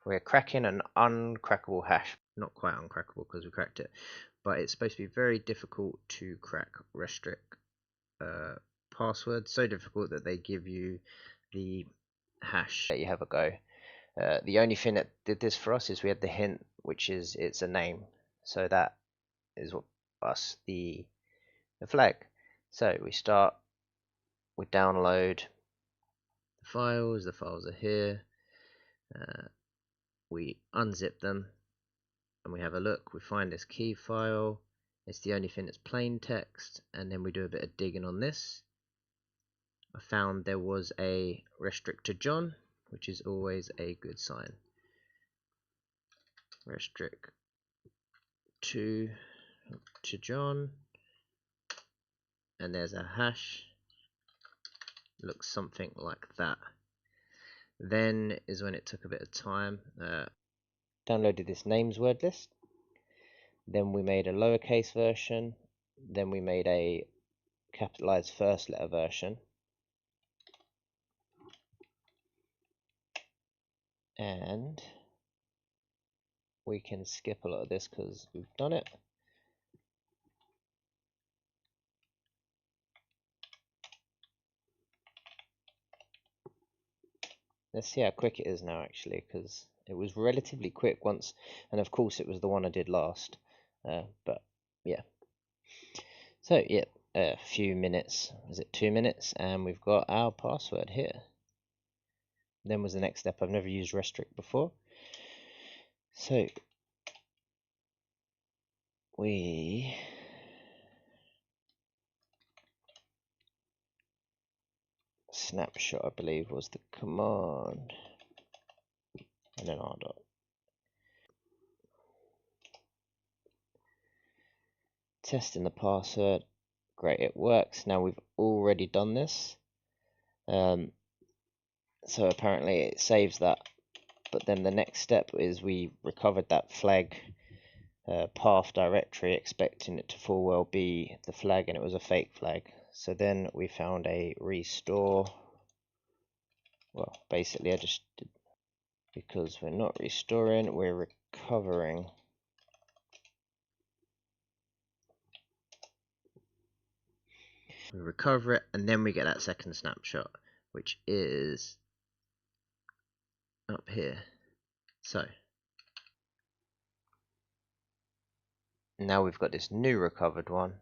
We're cracking an uncrackable hash. Not quite uncrackable because we cracked it, but it's supposed to be very difficult to crack Restric password. So difficult that they give you the hash. There you have a go. The only thing that did this for us is we had the hint, which is it's a name. So that is what us the flag. So we start, we download the files are here, we unzip them and we have a look, we find this key file, it's the only thing that's plain text, and then we do a bit of digging on this. I found there was a restrict to John, which is always a good sign. Restrict to John, and there's a hash, looks something like that. Then is when it took a bit of time. Downloaded this names word list, then we made a lowercase version, then we made a capitalized first letter version, and we can skip a lot of this because we've done it. Let's see how quick it is now, actually, because it was relatively quick once, and of course it was the one I did last, but yeah. So yeah, a few minutes, is it 2 minutes, and we've got our password here. Then was the next step. I've never used Restric before, so we snapshot, I believe, was the command, and then r dot. Testing the password. Great, it works. Now we've already done this, so apparently it saves that. But then the next step is we recovered that flag path directory, expecting it to full well be the flag, and it was a fake flag. So then we found a restore. Well, basically I just did, because we're not restoring, we're recovering. We recover it, and then we get that second snapshot, which is up here. So now we've got this new recovered one.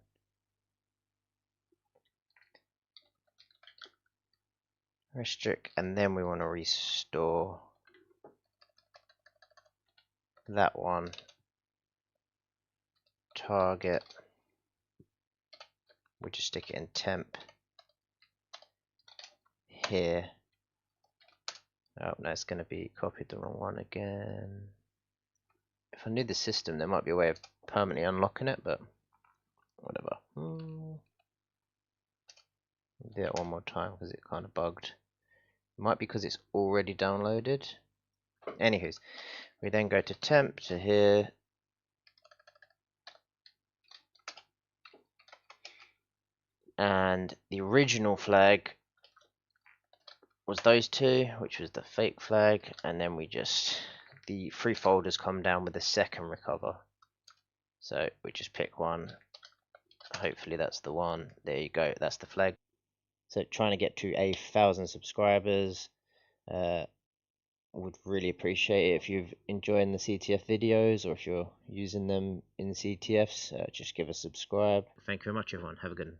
Restrict, and then we want to restore that one. Target. We just stick it in temp here. Oh no, it's going to be copied the wrong one again. If I knew the system, there might be a way of permanently unlocking it, but whatever. Do that one more time because it kind of bugged. It might be because it's already downloaded. Anywho's, we then go to temp to here. And the original flag was those two, which was the fake flag, and then we just, the 3 folders come down with the second recover. So we just pick one. Hopefully that's the one. There you go, that's the flag. So trying to get to 1,000 subscribers. Would really appreciate it if you've enjoying the CTF videos, or if you're using them in CTFs, just give a subscribe. Thank you very much, everyone. Have a good one.